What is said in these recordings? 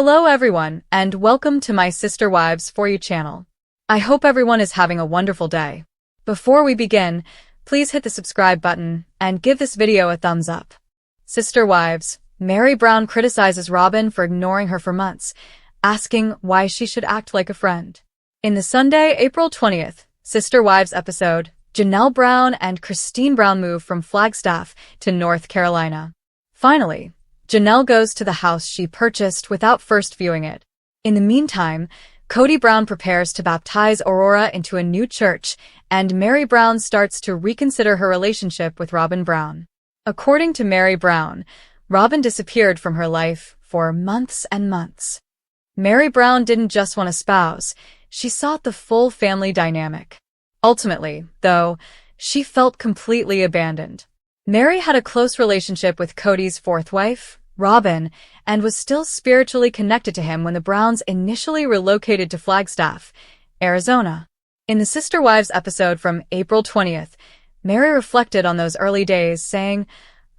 Hello everyone, and welcome to my Sister Wives For You channel. I hope everyone is having a wonderful day. Before we begin, please hit the subscribe button and give this video a thumbs up. Sister Wives, Meri Brown criticizes Robyn for ignoring her for months, asking why she should act like a friend. In the Sunday, April 20th, Sister Wives episode, Janelle Brown and Christine Brown move from Flagstaff to North Carolina. Finally, Janelle goes to the house she purchased without first viewing it. In the meantime, Kody Brown prepares to baptize Aurora into a new church, and Meri Brown starts to reconsider her relationship with Robyn Brown. According to Meri Brown, Robyn disappeared from her life for months and months. Meri Brown didn't just want a spouse, she sought the full family dynamic. Ultimately, though, she felt completely abandoned. Meri had a close relationship with Kody's fourth wife, Robyn, and was still spiritually connected to him when the Browns initially relocated to Flagstaff, Arizona. In the Sister Wives episode from April 20th, Meri reflected on those early days, saying,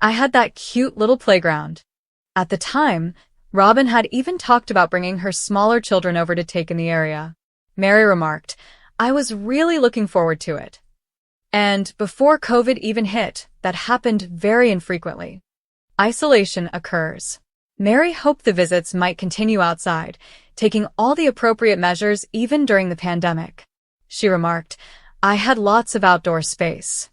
"I had that cute little playground." At the time, Robyn had even talked about bringing her smaller children over to take in the area. Meri remarked, "I was really looking forward to it." And before COVID even hit, that happened very infrequently. Isolation occurs. Meri hoped the visits might continue outside, taking all the appropriate measures even during the pandemic. She remarked, "I had lots of outdoor space.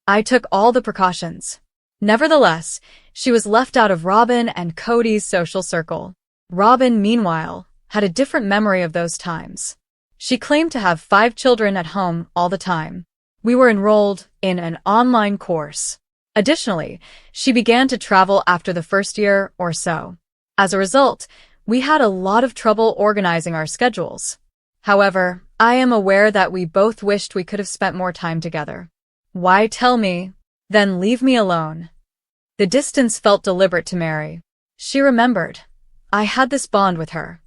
I took all the precautions." Nevertheless, she was left out of Robyn and Kody's social circle. Robyn, meanwhile, had a different memory of those times. She claimed to have 5 children at home all the time. "We were enrolled in an online course." Additionally, she began to travel after the first year or so. As a result, we had a lot of trouble organizing our schedules. However, I am aware that we both wished we could have spent more time together. Why tell me? Then leave me alone. The distance felt deliberate to Meri. She remembered, "I had this bond with her.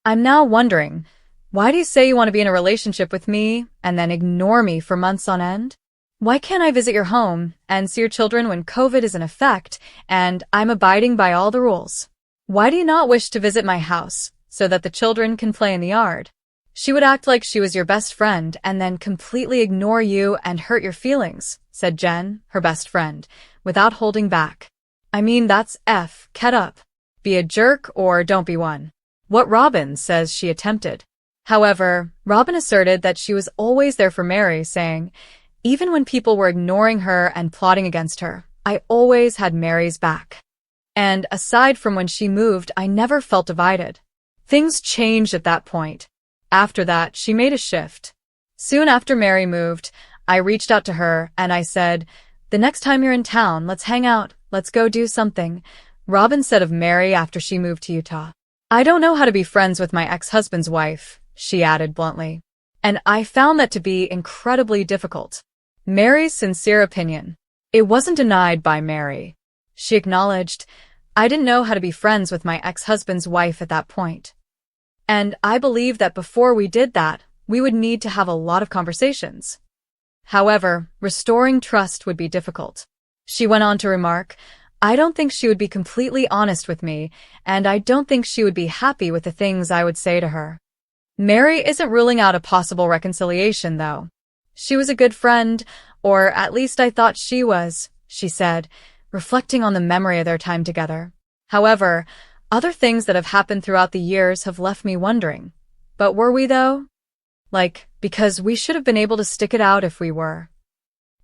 I'm now wondering, why do you say you want to be in a relationship with me and then ignore me for months on end? Why can't I visit your home and see your children when COVID is in effect and I'm abiding by all the rules? Why do you not wish to visit my house so that the children can play in the yard?" "She would act like she was your best friend and then completely ignore you and hurt your feelings," said Jen, her best friend, without holding back. "I mean, that's ket up. Be a jerk or don't be one." What Robyn says she attempted. However, Robyn asserted that she was always there for Meri, saying, "Even when people were ignoring her and plotting against her, I always had Meri's back. And aside from when she moved, I never felt divided." Things changed at that point. After that, she made a shift. "Soon after Meri moved, I reached out to her and I said, 'The next time you're in town, let's hang out, let's go do something,'" Robyn said of Meri after she moved to Utah. "I don't know how to be friends with my ex-husband's wife," she added bluntly. "And I found that to be incredibly difficult." Meri's sincere opinion. It wasn't denied by Meri. She acknowledged, "I didn't know how to be friends with my ex-husband's wife at that point. And I believe that before we did that, we would need to have a lot of conversations. However, restoring trust would be difficult." She went on to remark, "I don't think she would be completely honest with me, and I don't think she would be happy with the things I would say to her." Meri isn't ruling out a possible reconciliation, though. "She was a good friend, or at least I thought she was," she said, reflecting on the memory of their time together. "However, other things that have happened throughout the years have left me wondering. But were we, though? Because we should have been able to stick it out if we were.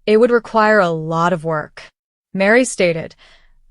It would require a lot of work." Meri stated,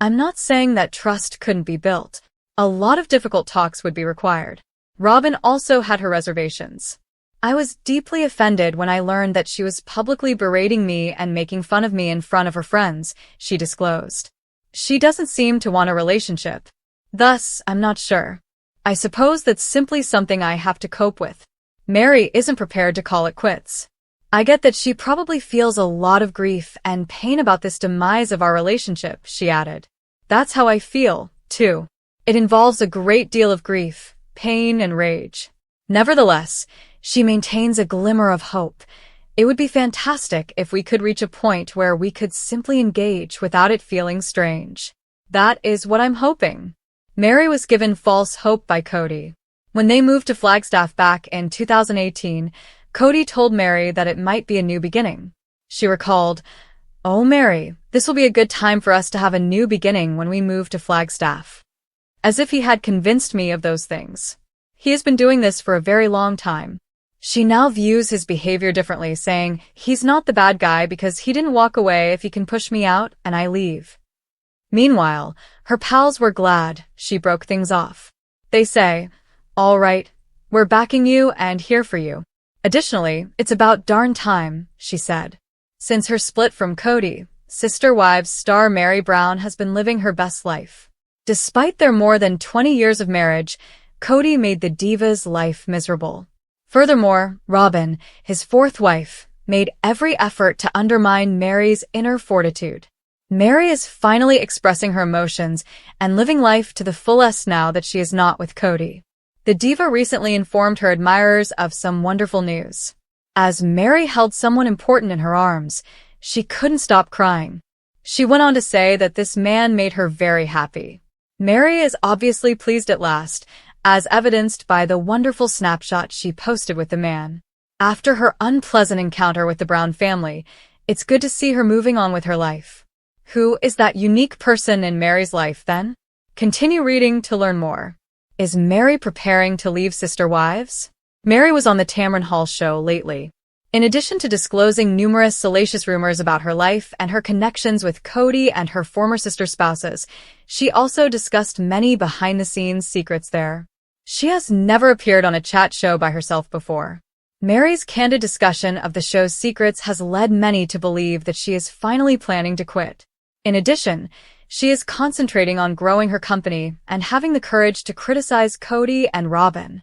"I'm not saying that trust couldn't be built. A lot of difficult talks would be required." Robyn also had her reservations. "I was deeply offended when I learned that she was publicly berating me and making fun of me in front of her friends," she disclosed. "She doesn't seem to want a relationship. Thus, I'm not sure. I suppose that's simply something I have to cope with." Meri isn't prepared to call it quits. "I get that she probably feels a lot of grief and pain about this demise of our relationship," she added. "That's how I feel, too. It involves a great deal of grief, pain, and rage." Nevertheless, she maintains a glimmer of hope. "It would be fantastic if we could reach a point where we could simply engage without it feeling strange. That is what I'm hoping." Meri was given false hope by Kody. When they moved to Flagstaff back in 2018, Kody told Meri that it might be a new beginning. She recalled, "Oh, Meri, this will be a good time for us to have a new beginning when we move to Flagstaff." As if he had convinced me of those things. He has been doing this for a very long time. She now views his behavior differently, saying, "He's not the bad guy because he didn't walk away if he can push me out and I leave." Meanwhile, her pals were glad she broke things off. They say, "All right, we're backing you and here for you." Additionally, it's about darn time, she said. Since her split from Kody, Sister Wives star Meri Brown has been living her best life. Despite their more than 20 years of marriage, Kody made the diva's life miserable. Furthermore, Robin, his fourth wife, made every effort to undermine Meri's inner fortitude. Meri is finally expressing her emotions and living life to the fullest now that she is not with Kody. The diva recently informed her admirers of some wonderful news. As Meri held someone important in her arms, she couldn't stop crying. She went on to say that this man made her very happy. Meri is obviously pleased at last, as evidenced by the wonderful snapshot she posted with the man. After her unpleasant encounter with the Brown family, it's good to see her moving on with her life. Who is that unique person in Meri's life then? Continue reading to learn more. Is Meri preparing to leave Sister Wives? Meri was on the Tamron Hall show lately. In addition to disclosing numerous salacious rumors about her life and her connections with Kody and her former sister spouses, she also discussed many behind-the-scenes secrets there. She has never appeared on a chat show by herself before. Meri's candid discussion of the show's secrets has led many to believe that she is finally planning to quit. In addition, she is concentrating on growing her company and having the courage to criticize Kody and Robin.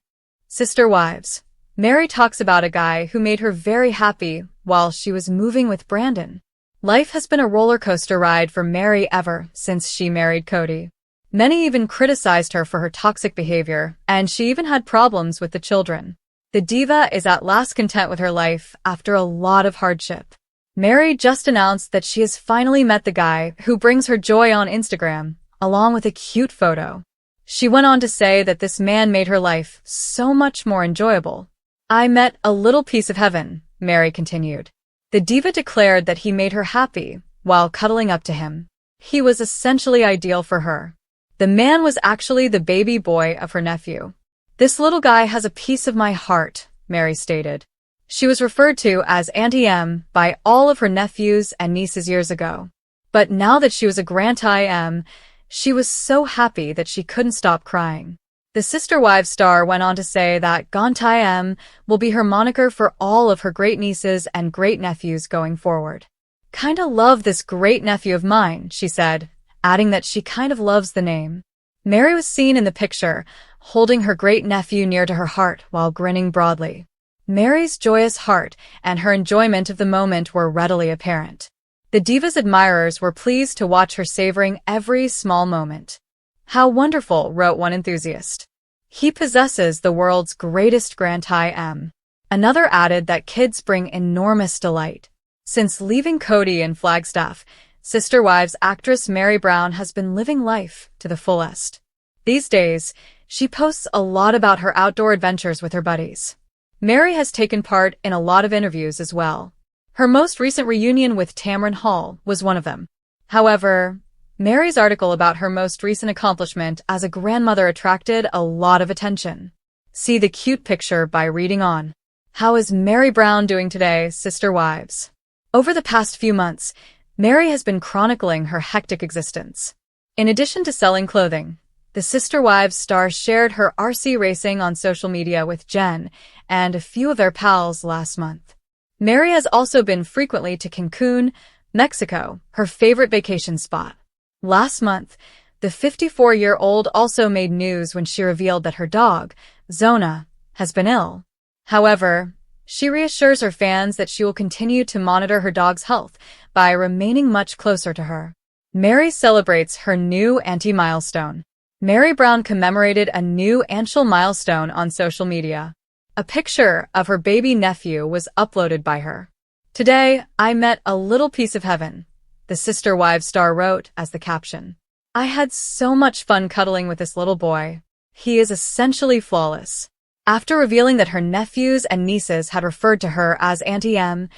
Sister Wives. Meri talks about a guy who made her very happy while she was moving with Brandon. Life has been a roller coaster ride for Meri ever since she married Kody. Many even criticized her for her toxic behavior, and she even had problems with the children. The diva is at last content with her life after a lot of hardship. Meri just announced that she has finally met the guy who brings her joy on Instagram, along with a cute photo. She went on to say that this man made her life so much more enjoyable. "I met a little piece of heaven," Meri continued. The diva declared that he made her happy while cuddling up to him. He was essentially ideal for her. The man was actually the baby boy of her nephew. "This little guy has a piece of my heart," Meri stated. She was referred to as Auntie M by all of her nephews and nieces years ago. But now that she was a Grandtie M, she was so happy that she couldn't stop crying. The Sister Wives star went on to say that Grandtie M will be her moniker for all of her great-nieces and great-nephews going forward. "Kinda love this great-nephew of mine," she said, adding that she kind of loves the name. Meri was seen in the picture, holding her great-nephew near to her heart while grinning broadly. Meri's joyous heart and her enjoyment of the moment were readily apparent. The diva's admirers were pleased to watch her savoring every small moment. "How wonderful," wrote one enthusiast. "He possesses the world's greatest Grandtie M." Another added that kids bring enormous delight. Since leaving Kody in Flagstaff, Sister Wives actress Meri Brown has been living life to the fullest. These days, she posts a lot about her outdoor adventures with her buddies. Meri has taken part in a lot of interviews as well. Her most recent reunion with Tamron Hall was one of them. However, Meri's article about her most recent accomplishment as a grandmother attracted a lot of attention. See the cute picture by reading on. How is Meri Brown doing today, Sister Wives? Over the past few months, Meri has been chronicling her hectic existence. In addition to selling clothing, the Sister Wives star shared her RC racing on social media with Jen and a few of their pals last month. Meri has also been frequently to Cancun, Mexico, her favorite vacation spot. Last month, the 54-year-old also made news when she revealed that her dog, Zona, has been ill. However, she reassures her fans that she will continue to monitor her dog's health by remaining much closer to her. Meri celebrates her new auntie milestone. Meri Brown commemorated a new auntie milestone on social media. A picture of her baby nephew was uploaded by her. "Today, I met a little piece of heaven," the Sister Wives star wrote as the caption. I had so much fun cuddling with this little boy. He is essentially flawless. After revealing that her nephews and nieces had referred to her as Auntie M,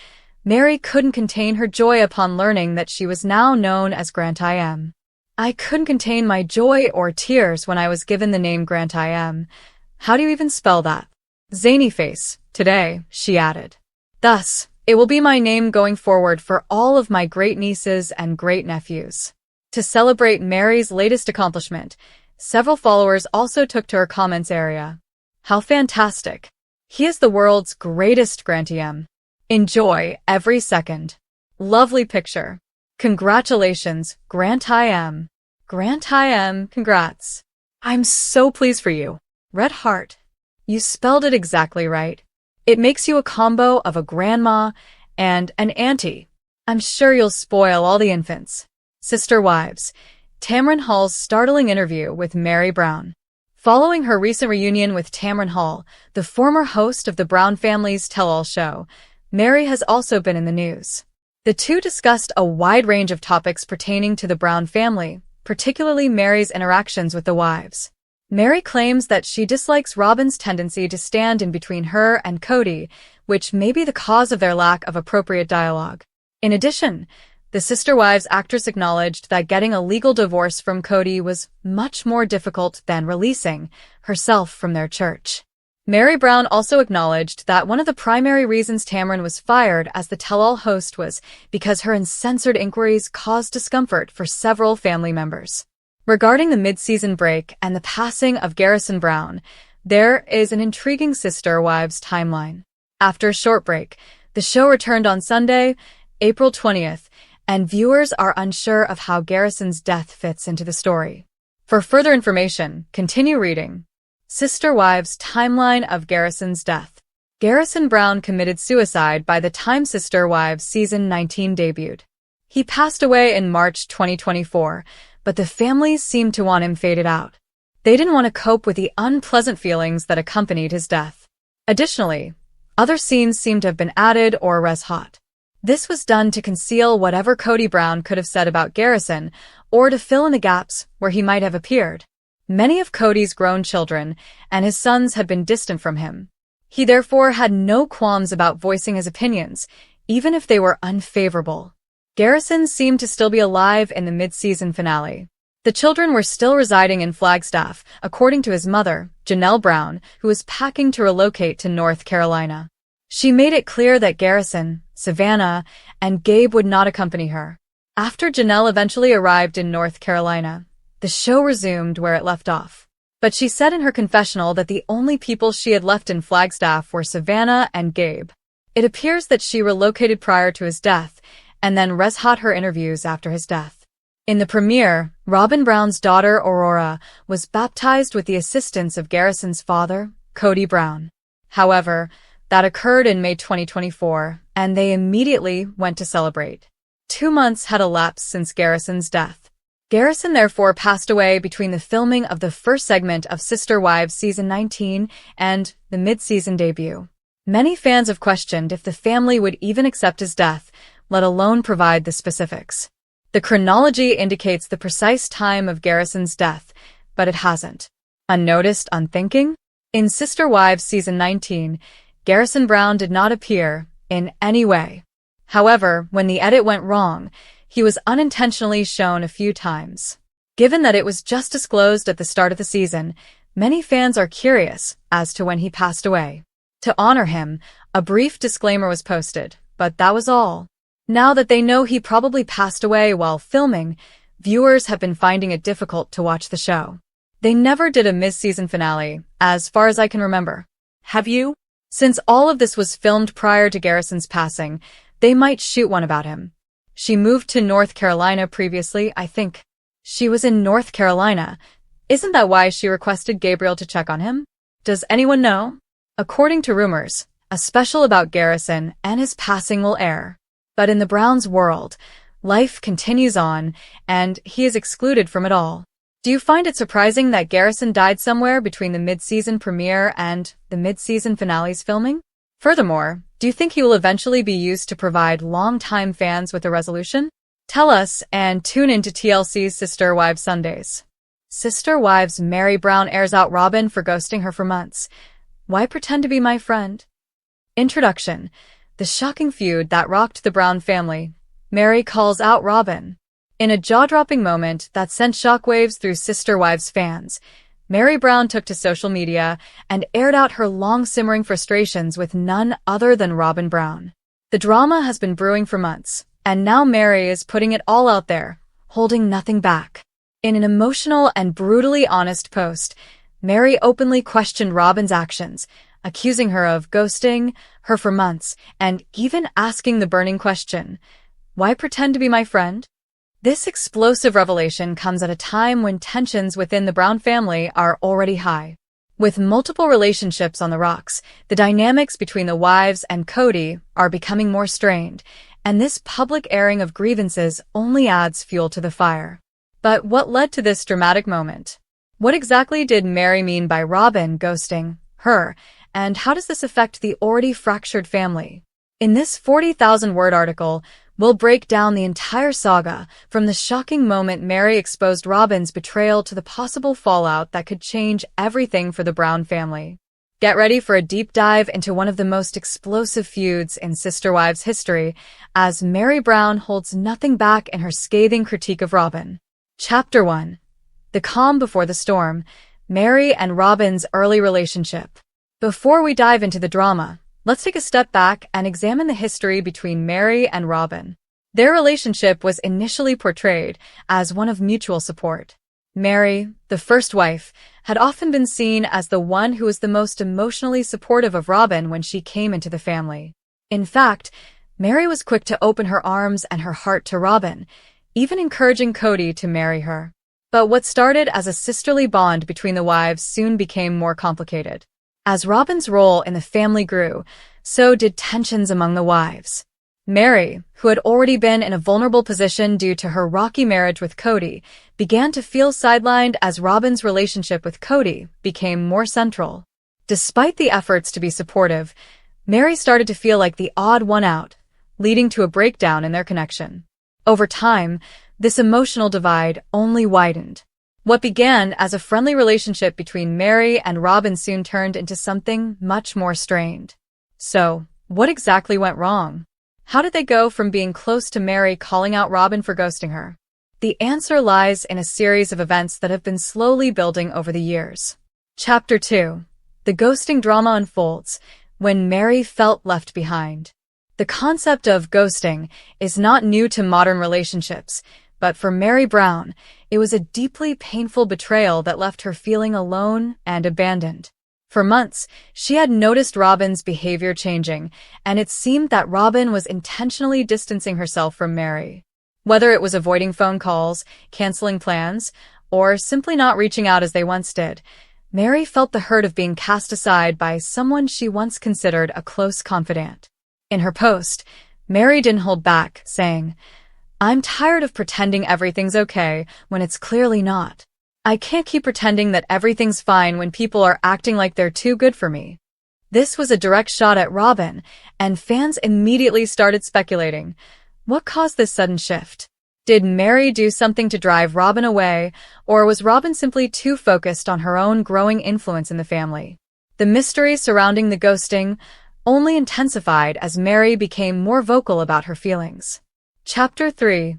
Meri couldn't contain her joy upon learning that she was now known as Grant IM. I couldn't contain my joy or tears when I was given the name Grant IM. How do you even spell that? Zany face, today, she added. Thus, it will be my name going forward for all of my great nieces and great nephews. To celebrate Meri's latest accomplishment, several followers also took to her comments area. How fantastic. He is the world's greatest Grant IM. Enjoy every second. Lovely picture. Congratulations, Grant IM. Grant IM, congrats. I'm so pleased for you. Red heart. You spelled it exactly right. It makes you a combo of a grandma and an auntie. I'm sure you'll spoil all the infants. Sister Wives. Tamron Hall's startling interview with Meri Brown. Following her recent reunion with Tamron Hall, the former host of the Brown family's tell-all show, Meri has also been in the news. The two discussed a wide range of topics pertaining to the Brown family, particularly Meri's interactions with the wives. Meri claims that she dislikes Robyn's tendency to stand in between her and Kody, which may be the cause of their lack of appropriate dialogue. In addition, the Sister Wives actress acknowledged that getting a legal divorce from Kody was much more difficult than releasing herself from their church. Meri Brown also acknowledged that one of the primary reasons Tamron was fired as the tell-all host was because her uncensored inquiries caused discomfort for several family members. Regarding the mid-season break and the passing of Garrison Brown, there is an intriguing Sister Wives timeline. After a short break, the show returned on Sunday, April 20th, and viewers are unsure of how Garrison's death fits into the story. For further information, continue reading. Sister Wives timeline of Garrison's death. Garrison Brown committed suicide by the time Sister Wives season 19 debuted. He passed away in March 2024, but the family seemed to want him faded out. They didn't want to cope with the unpleasant feelings that accompanied his death. Additionally, other scenes seemed to have been added or res hot. This was done to conceal whatever Kody Brown could have said about Garrison, or to fill in the gaps where he might have appeared. Many of Kody's grown children and his sons had been distant from him. He therefore had no qualms about voicing his opinions, even if they were unfavorable. Garrison seemed to still be alive in the mid-season finale. The children were still residing in Flagstaff, according to his mother, Janelle Brown, who was packing to relocate to North Carolina. She made it clear that Garrison, Savannah, and Gabe would not accompany her. After Janelle eventually arrived in North Carolina, the show resumed where it left off. But she said in her confessional that the only people she had left in Flagstaff were Savannah and Gabe. It appears that she relocated prior to his death, and then res hot her interviews after his death. In the premiere, Robyn Brown's daughter Aurora was baptized with the assistance of Garrison's father, Kody Brown. However, that occurred in May 2024, and they immediately went to celebrate. 2 months had elapsed since Garrison's death. Garrison therefore passed away between the filming of the first segment of Sister Wives season 19 and the mid-season debut. Many fans have questioned if the family would even accept his death, let alone provide the specifics. The chronology indicates the precise time of Garrison's death, but it hasn't. Unnoticed, unthinking? In Sister Wives season 19, Garrison Brown did not appear in any way. However, when the edit went wrong, he was unintentionally shown a few times. Given that it was just disclosed at the start of the season, many fans are curious as to when he passed away. To honor him, a brief disclaimer was posted, but that was all. Now that they know he probably passed away while filming, viewers have been finding it difficult to watch the show. They never did a mid-season finale, as far as I can remember. Have you? Since all of this was filmed prior to Garrison's passing, they might shoot one about him. She moved to North Carolina previously, I think. She was in North Carolina. Isn't that why she requested Gabriel to check on him? Does anyone know? According to rumors, a special about Garrison and his passing will air. But in the Browns' world, life continues on, and he is excluded from it all. Do you find it surprising that Garrison died somewhere between the mid-season premiere and the mid-season finale's filming? Furthermore, do you think he will eventually be used to provide long-time fans with a resolution? Tell us and tune into TLC's Sister Wives Sundays. Sister Wives Meri Brown airs out Robin for ghosting her for months. Why pretend to be my friend? Introduction. The shocking feud that rocked the Brown family. Meri calls out Robin. In a jaw-dropping moment that sent shockwaves through Sister Wives fans, Meri Brown took to social media and aired out her long-simmering frustrations with none other than Robin Brown. The drama has been brewing for months, and now Meri is putting it all out there, holding nothing back. In an emotional and brutally honest post, Meri openly questioned Robin's actions, accusing her of ghosting her for months, and even asking the burning question, "Why pretend to be my friend?" This explosive revelation comes at a time when tensions within the Brown family are already high. With multiple relationships on the rocks, the dynamics between the wives and Kody are becoming more strained, and this public airing of grievances only adds fuel to the fire. But what led to this dramatic moment? What exactly did Meri mean by Robin ghosting her, and how does this affect the already fractured family? In this 40,000-word article, we'll break down the entire saga, from the shocking moment Meri exposed Robin's betrayal to the possible fallout that could change everything for the Brown family. Get ready for a deep dive into one of the most explosive feuds in Sister Wives history, as Meri Brown holds nothing back in her scathing critique of Robin. Chapter 1. The Calm Before the Storm. Meri and Robin's early relationship. Before we dive into the drama, let's take a step back and examine the history between Meri and Robin. Their relationship was initially portrayed as one of mutual support. Meri, the first wife, had often been seen as the one who was the most emotionally supportive of Robin when she came into the family. In fact, Meri was quick to open her arms and her heart to Robin, even encouraging Kody to marry her. But what started as a sisterly bond between the wives soon became more complicated. As Robin's role in the family grew, so did tensions among the wives. Meri, who had already been in a vulnerable position due to her rocky marriage with Kody, began to feel sidelined as Robin's relationship with Kody became more central. Despite the efforts to be supportive, Meri started to feel like the odd one out, leading to a breakdown in their connection. Over time, this emotional divide only widened. What began as a friendly relationship between Meri and Robin soon turned into something much more strained. So, what exactly went wrong? How did they go from being close to Meri calling out Robin for ghosting her? The answer lies in a series of events that have been slowly building over the years. Chapter 2. The ghosting drama unfolds when Meri felt left behind. The concept of ghosting is not new to modern relationships, but for Meri Brown, it was a deeply painful betrayal that left her feeling alone and abandoned. For months, she had noticed Robin's behavior changing, and it seemed that Robin was intentionally distancing herself from Meri. Whether it was avoiding phone calls, canceling plans, or simply not reaching out as they once did, Meri felt the hurt of being cast aside by someone she once considered a close confidant. In her post, Meri didn't hold back, saying, "I'm tired of pretending everything's okay when it's clearly not. I can't keep pretending that everything's fine when people are acting like they're too good for me." This was a direct shot at Robin, and fans immediately started speculating. What caused this sudden shift? Did Meri do something to drive Robin away, or was Robin simply too focused on her own growing influence in the family? The mystery surrounding the ghosting only intensified as Meri became more vocal about her feelings. Chapter 3.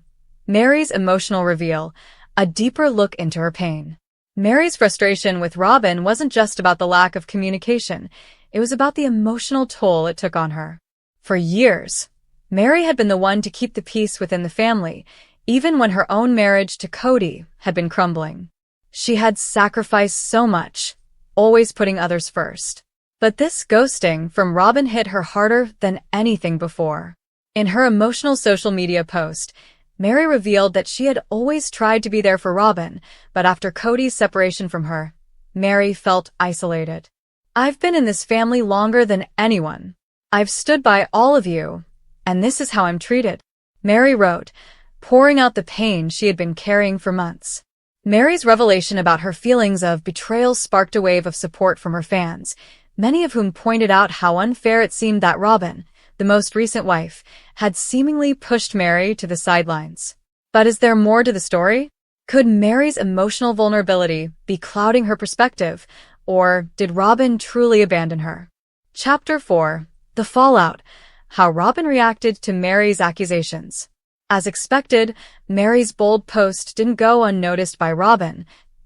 Meri's Emotional Reveal. A deeper look into her pain. Meri's frustration with Robin wasn't just about the lack of communication, it was about the emotional toll it took on her. For years, Meri had been the one to keep the peace within the family, even when her own marriage to Kody had been crumbling. She had sacrificed so much, always putting others first. But this ghosting from Robin hit her harder than anything before. In her emotional social media post, Meri revealed that she had always tried to be there for Robin, but after Kody's separation from her, Meri felt isolated. "I've been in this family longer than anyone. I've stood by all of you, and this is how I'm treated," Meri wrote, pouring out the pain she had been carrying for months. Meri's revelation about her feelings of betrayal sparked a wave of support from her fans, many of whom pointed out how unfair it seemed that Robin, the most recent wife, had seemingly pushed Meri to the sidelines. But is there more to the story? Could Meri's emotional vulnerability be clouding her perspective, or did Robin truly abandon her? Chapter 4. The Fallout. How Robin reacted to Meri's accusations. As expected, Meri's bold post didn't go unnoticed by Robin,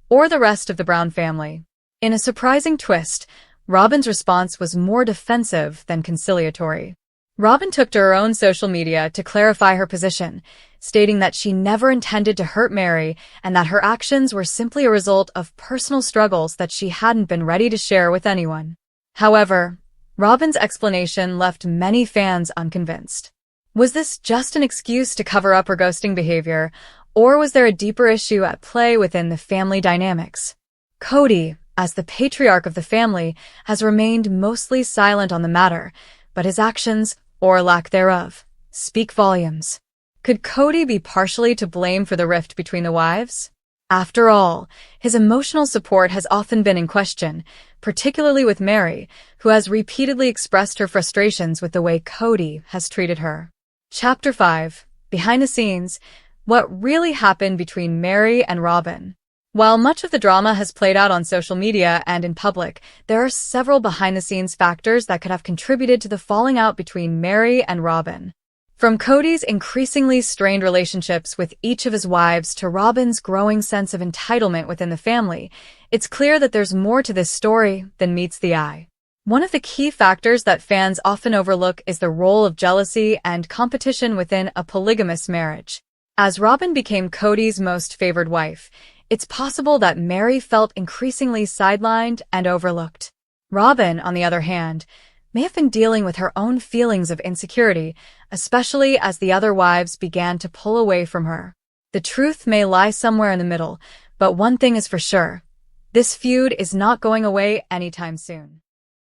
or the rest of the Brown family. In a surprising twist, Robin's response was more defensive than conciliatory. Robin took to her own social media to clarify her position, stating that she never intended to hurt Meri and that her actions were simply a result of personal struggles that she hadn't been ready to share with anyone. However, Robin's explanation left many fans unconvinced. Was this just an excuse to cover up her ghosting behavior, or was there a deeper issue at play within the family dynamics? Kody, as the patriarch of the family, has remained mostly silent on the matter, but his actions, or lack thereof, speak volumes. Could Kody be partially to blame for the rift between the wives? After all, his emotional support has often been in question, particularly with Meri, who has repeatedly expressed her frustrations with the way Kody has treated her. Chapter 5. Behind the scenes, what really happened between Meri and Robin. While much of the drama has played out on social media and in public, there are several behind-the-scenes factors that could have contributed to the falling out between Meri and Robin. From Kody's increasingly strained relationships with each of his wives to Robin's growing sense of entitlement within the family, it's clear that there's more to this story than meets the eye. One of the key factors that fans often overlook is the role of jealousy and competition within a polygamous marriage. As Robin became Kody's most favored wife, it's possible that Meri felt increasingly sidelined and overlooked. Robin, on the other hand, may have been dealing with her own feelings of insecurity, especially as the other wives began to pull away from her. The truth may lie somewhere in the middle, but one thing is for sure: this feud is not going away anytime soon.